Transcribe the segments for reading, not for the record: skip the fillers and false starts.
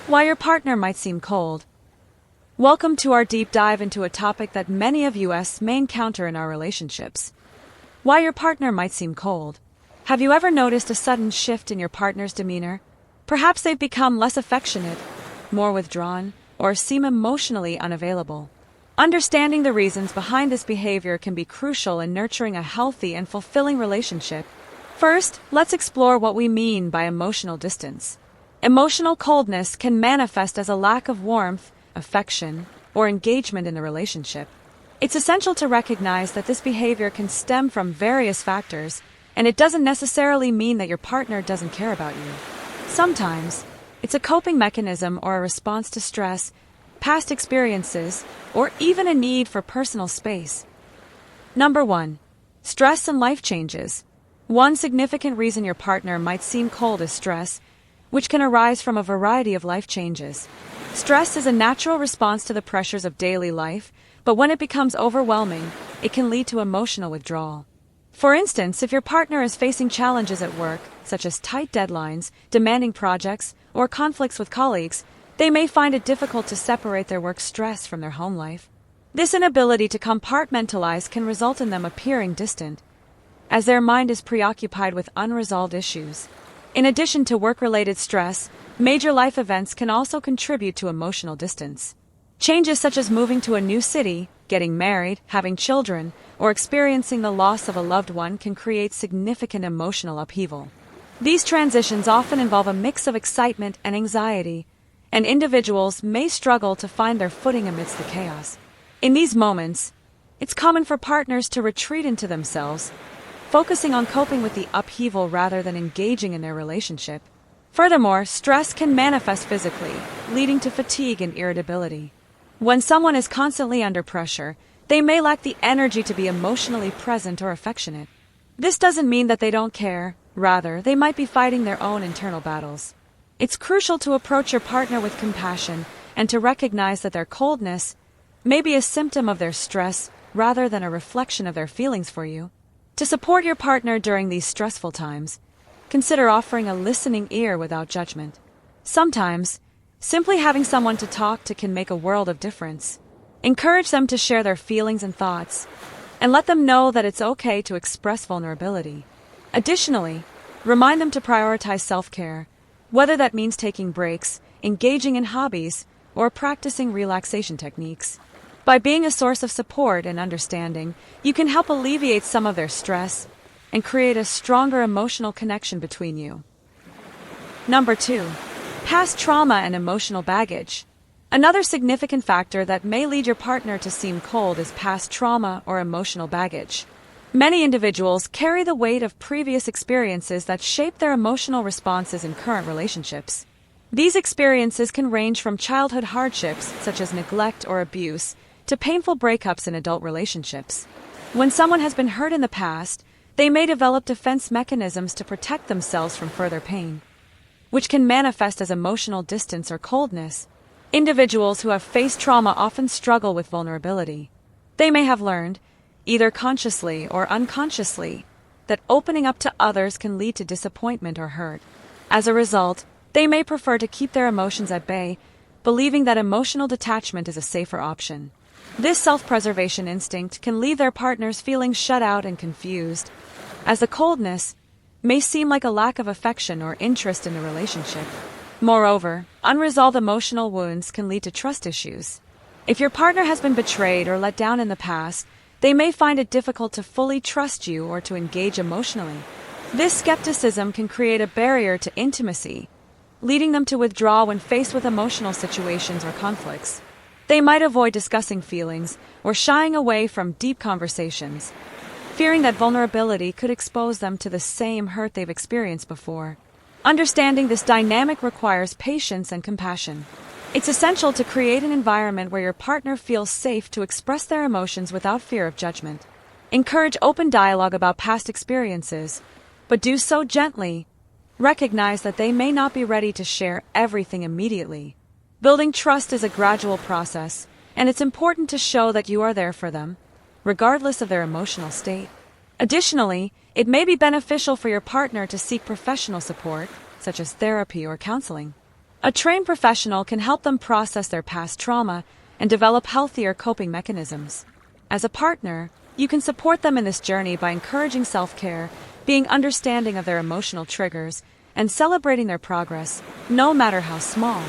Why your partner might seem cold. Welcome to our deep dive into a topic that many of us may encounter in our relationships. Why your partner might seem cold. Have you ever noticed a sudden shift in your partner's demeanor? Perhaps they've become less affectionate, more withdrawn, or seem emotionally unavailable. Understanding the reasons behind this behavior can be crucial in nurturing a healthy and fulfilling relationship. First, let's explore what we mean by emotional distance. Emotional coldness can manifest as a lack of warmth, affection, or engagement in the relationship. It's essential to recognize that this behavior can stem from various factors, and it doesn't necessarily mean that your partner doesn't care about you. Sometimes, it's a coping mechanism or a response to stress, past experiences, or even a need for personal space. Number 1. Stress and life changes. One significant reason your partner might seem cold is stress, which can arise from a variety of life changes. Stress is a natural response to the pressures of daily life, but when it becomes overwhelming, it can lead to emotional withdrawal. For instance, if your partner is facing challenges at work, such as tight deadlines, demanding projects, or conflicts with colleagues, they may find it difficult to separate their work stress from their home life. This inability to compartmentalize can result in them appearing distant, as their mind is preoccupied with unresolved issues. In addition to work-related stress, major life events can also contribute to emotional distance. Changes such as moving to a new city, getting married, having children, or experiencing the loss of a loved one can create significant emotional upheaval. These transitions often involve a mix of excitement and anxiety, and individuals may struggle to find their footing amidst the chaos. In these moments, it's common for partners to retreat into themselves, focusing on coping with the upheaval rather than engaging in their relationship. Furthermore, stress can manifest physically, leading to fatigue and irritability. When someone is constantly under pressure, they may lack the energy to be emotionally present or affectionate. This doesn't mean that they don't care, rather, they might be fighting their own internal battles. It's crucial to approach your partner with compassion and to recognize that their coldness may be a symptom of their stress rather than a reflection of their feelings for you. To support your partner during these stressful times, consider offering a listening ear without judgment. Sometimes, simply having someone to talk to can make a world of difference. Encourage them to share their feelings and thoughts, and let them know that it's okay to express vulnerability. Additionally, remind them to prioritize self-care, whether that means taking breaks, engaging in hobbies, or practicing relaxation techniques. By being a source of support and understanding, you can help alleviate some of their stress and create a stronger emotional connection between you. Number 2. Past trauma and emotional baggage. Another significant factor that may lead your partner to seem cold is past trauma or emotional baggage. Many individuals carry the weight of previous experiences that shape their emotional responses in current relationships. These experiences can range from childhood hardships, such as neglect or abuse, to painful breakups in adult relationships. When someone has been hurt in the past, they may develop defense mechanisms to protect themselves from further pain, which can manifest as emotional distance or coldness. Individuals who have faced trauma often struggle with vulnerability. They may have learned, either consciously or unconsciously, that opening up to others can lead to disappointment or hurt. As a result, they may prefer to keep their emotions at bay, believing that emotional detachment is a safer option. This self-preservation instinct can leave their partners feeling shut out and confused, as the coldness may seem like a lack of affection or interest in the relationship. Moreover, unresolved emotional wounds can lead to trust issues. If your partner has been betrayed or let down in the past, they may find it difficult to fully trust you or to engage emotionally. This skepticism can create a barrier to intimacy, leading them to withdraw when faced with emotional situations or conflicts. They might avoid discussing feelings or shying away from deep conversations, fearing that vulnerability could expose them to the same hurt they've experienced before. Understanding this dynamic requires patience and compassion. It's essential to create an environment where your partner feels safe to express their emotions without fear of judgment. Encourage open dialogue about past experiences, but do so gently. Recognize that they may not be ready to share everything immediately. Building trust is a gradual process, and it's important to show that you are there for them, regardless of their emotional state. Additionally, it may be beneficial for your partner to seek professional support, such as therapy or counseling. A trained professional can help them process their past trauma and develop healthier coping mechanisms. As a partner, you can support them in this journey by encouraging self-care, being understanding of their emotional triggers, and celebrating their progress, no matter how small.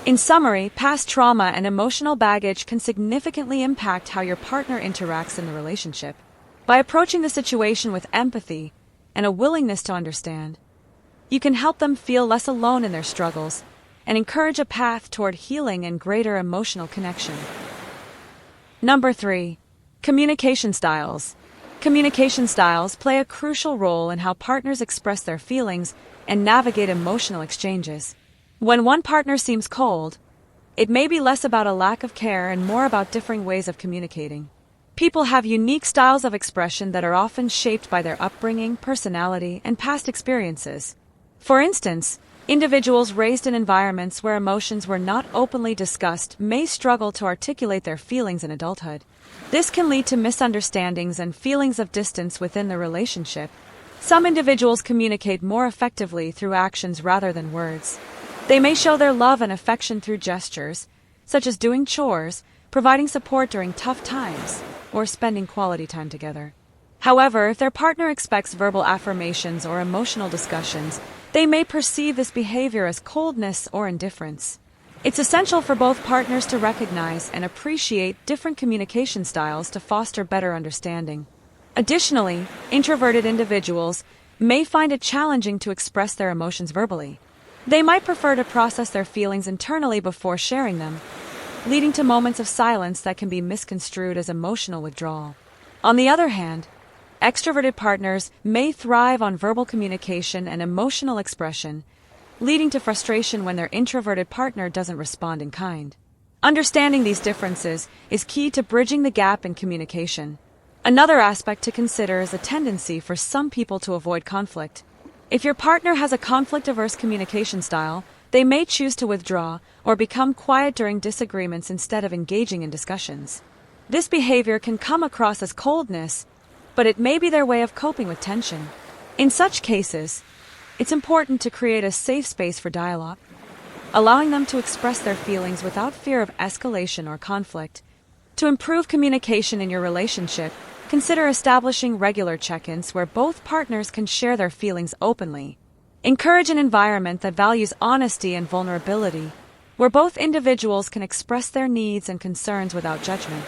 In summary, past trauma and emotional baggage can significantly impact how your partner interacts in the relationship. By approaching the situation with empathy and a willingness to understand, you can help them feel less alone in their struggles and encourage a path toward healing and greater emotional connection. Number 3. Communication styles. Communication styles play a crucial role in how partners express their feelings and navigate emotional exchanges. When one partner seems cold, it may be less about a lack of care and more about differing ways of communicating. People have unique styles of expression that are often shaped by their upbringing, personality, and past experiences. For instance, individuals raised in environments where emotions were not openly discussed may struggle to articulate their feelings in adulthood. This can lead to misunderstandings and feelings of distance within the relationship. Some individuals communicate more effectively through actions rather than words. They may show their love and affection through gestures, such as doing chores, providing support during tough times, or spending quality time together. However, if their partner expects verbal affirmations or emotional discussions, they may perceive this behavior as coldness or indifference. It's essential for both partners to recognize and appreciate different communication styles to foster better understanding. Additionally, introverted individuals may find it challenging to express their emotions verbally. They might prefer to process their feelings internally before sharing them, leading to moments of silence that can be misconstrued as emotional withdrawal. On the other hand, extroverted partners may thrive on verbal communication and emotional expression, leading to frustration when their introverted partner doesn't respond in kind. Understanding these differences is key to bridging the gap in communication. Another aspect to consider is a tendency for some people to avoid conflict. If your partner has a conflict-averse communication style, they may choose to withdraw or become quiet during disagreements instead of engaging in discussions. This behavior can come across as coldness, but it may be their way of coping with tension. In such cases, it's important to create a safe space for dialogue, allowing them to express their feelings without fear of escalation or conflict. To improve communication in your relationship, consider establishing regular check-ins where both partners can share their feelings openly. Encourage an environment that values honesty and vulnerability, where both individuals can express their needs and concerns without judgment.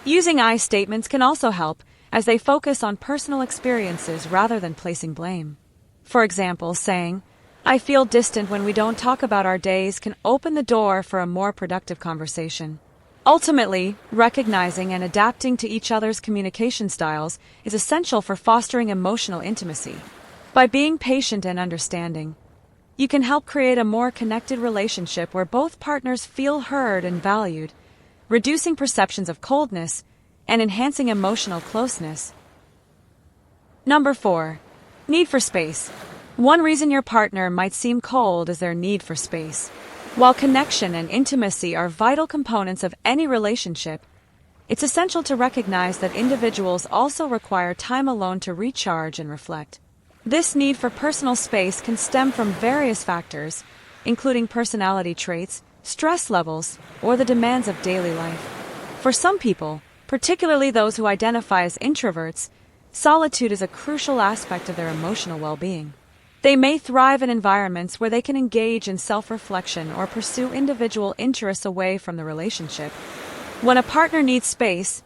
Using I statements can also help, as they focus on personal experiences rather than placing blame. For example, saying, "I feel distant when we don't talk about our days," can open the door for a more productive conversation. Ultimately, recognizing and adapting to each other's communication styles is essential for fostering emotional intimacy. By being patient and understanding, you can help create a more connected relationship where both partners feel heard and valued, reducing perceptions of coldness and enhancing emotional closeness. Number 4. Need for space. One reason your partner might seem cold is their need for space. While connection and intimacy are vital components of any relationship, it's essential to recognize that individuals also require time alone to recharge and reflect. This need for personal space can stem from various factors, including personality traits, stress levels, or the demands of daily life. For some people, particularly those who identify as introverts, solitude is a crucial aspect of their emotional well-being. They may thrive in environments where they can engage in self-reflection or pursue individual interests away from the relationship. When a partner needs space,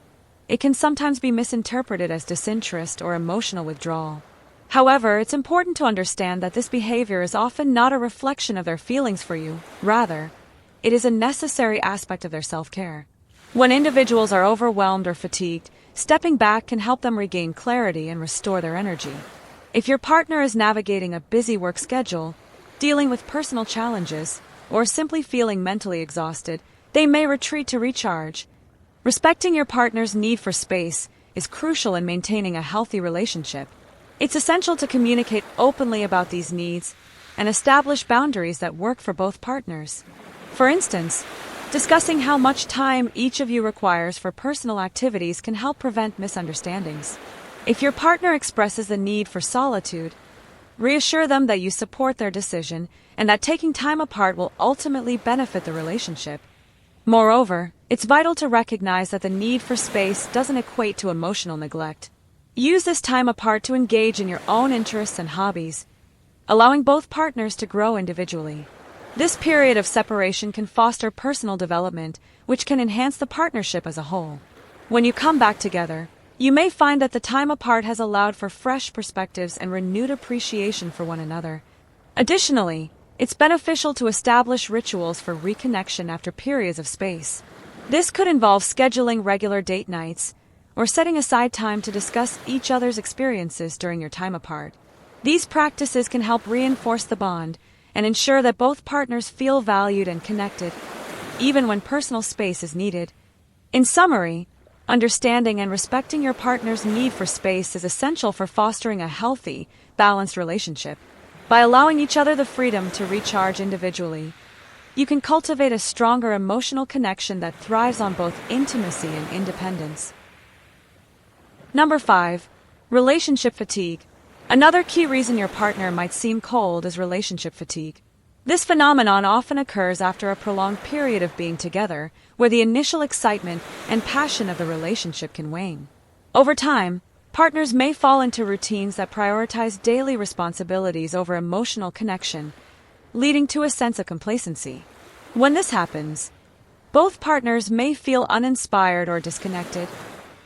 it can sometimes be misinterpreted as disinterest or emotional withdrawal. However, it's important to understand that this behavior is often not a reflection of their feelings for you. Rather, it is a necessary aspect of their self-care. When individuals are overwhelmed or fatigued, stepping back can help them regain clarity and restore their energy. If your partner is navigating a busy work schedule, dealing with personal challenges, or simply feeling mentally exhausted, they may retreat to recharge. Respecting your partner's need for space is crucial in maintaining a healthy relationship. It's essential to communicate openly about these needs and establish boundaries that work for both partners. For instance, discussing how much time each of you requires for personal activities can help prevent misunderstandings. If your partner expresses the need for solitude, Reassure them that you support their decision and that taking time apart will ultimately benefit the relationship. Moreover, it's vital to recognize that the need for space doesn't equate to emotional neglect. Use this time apart to engage in your own interests and hobbies, allowing both partners to grow individually. This period of separation can foster personal development, which can enhance the partnership as a whole. When you come back together, you may find that the time apart has allowed for fresh perspectives and renewed appreciation for one another. Additionally, it's beneficial to establish rituals for reconnection after periods of space. This could involve scheduling regular date nights or setting aside time to discuss each other's experiences during your time apart. These practices can help reinforce the bond and ensure that both partners feel valued and connected, even when personal space is needed. In summary, understanding and respecting your partner's need for space is essential for fostering a healthy, balanced relationship. By allowing each other the freedom to recharge individually, you can cultivate a stronger emotional connection that thrives on both intimacy and independence. Number 5. Relationship fatigue. Another key reason your partner might seem cold is relationship fatigue. This phenomenon often occurs after a prolonged period of being together, where the initial excitement and passion of the relationship can wane. Over time, partners may fall into routines that prioritize daily responsibilities over emotional connection, leading to a sense of complacency. When this happens, both partners may feel uninspired or disconnected,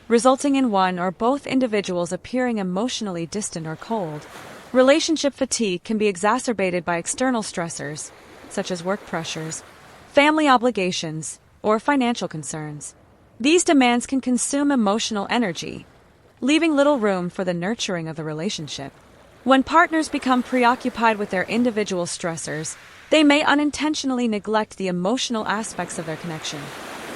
resulting in one or both individuals appearing emotionally distant or cold. Relationship fatigue can be exacerbated by external stressors, such as work pressures, family obligations, or financial concerns. These demands can consume emotional energy, leaving little room for the nurturing of the relationship. When partners become preoccupied with their individual stressors, they may unintentionally neglect the emotional aspects of their connection.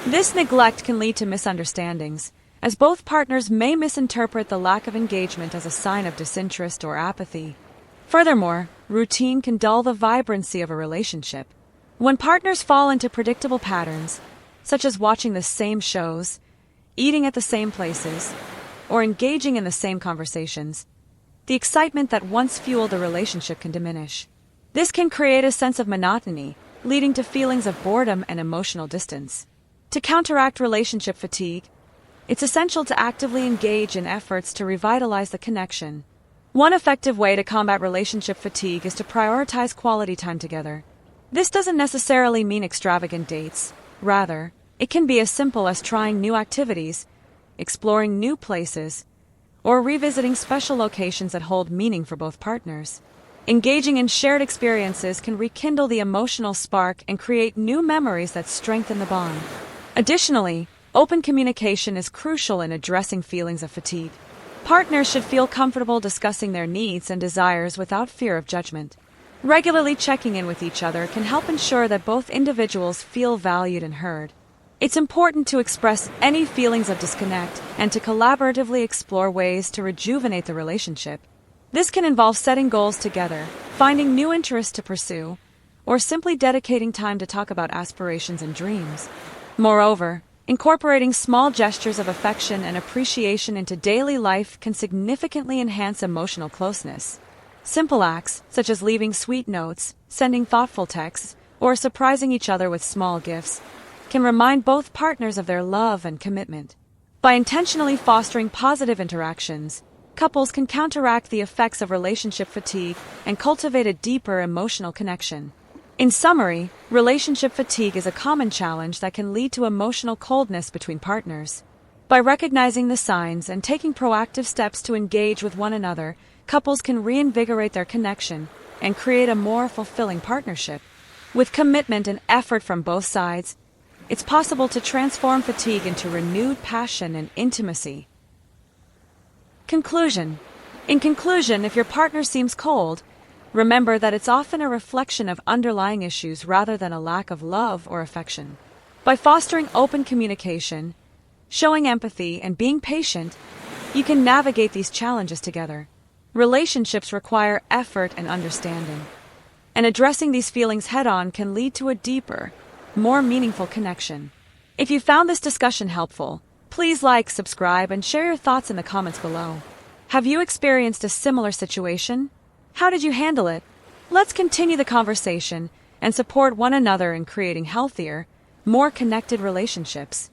This neglect can lead to misunderstandings, as both partners may misinterpret the lack of engagement as a sign of disinterest or apathy. Furthermore, routine can dull the vibrancy of a relationship. When partners fall into predictable patterns, such as watching the same shows, eating at the same places, or engaging in the same conversations, the excitement that once fueled the relationship can diminish. This can create a sense of monotony, leading to feelings of boredom and emotional distance. To counteract relationship fatigue, it's essential to actively engage in efforts to revitalize the connection. One effective way to combat relationship fatigue is to prioritize quality time together. This doesn't necessarily mean extravagant dates. Rather, it can be as simple as trying new activities, exploring new places, or revisiting special locations that hold meaning for both partners. Engaging in shared experiences can rekindle the emotional spark and create new memories that strengthen the bond. Additionally, open communication is crucial in addressing feelings of fatigue. Partners should feel comfortable discussing their needs and desires without fear of judgment. Regularly checking in with each other can help ensure that both individuals feel valued and heard. It's important to express any feelings of disconnect and to collaboratively explore ways to rejuvenate the relationship. This can involve setting goals together, finding new interests to pursue, or simply dedicating time to talk about aspirations and dreams. Moreover, incorporating small gestures of affection and appreciation into daily life can significantly enhance emotional closeness. Simple acts, such as leaving sweet notes, sending thoughtful texts, or surprising each other with small gifts, can remind both partners of their love and commitment. By intentionally fostering positive interactions, couples can counteract the effects of relationship fatigue and cultivate a deeper emotional connection. In summary, relationship fatigue is a common challenge that can lead to emotional coldness between partners. By recognizing the signs and taking proactive steps to engage with one another, couples can reinvigorate their connection and create a more fulfilling partnership. With commitment and effort from both sides, it's possible to transform fatigue into renewed passion and intimacy. Conclusion. In conclusion, if your partner seems cold, remember that it's often a reflection of underlying issues rather than a lack of love or affection. By fostering open communication, showing empathy, and being patient, you can navigate these challenges together. Relationships require effort and understanding, and addressing these feelings head-on can lead to a deeper, more meaningful connection. If you found this discussion helpful, please like, subscribe, and share your thoughts in the comments below. Have you experienced a similar situation? How did you handle it? Let's continue the conversation and support one another in creating healthier, more connected relationships.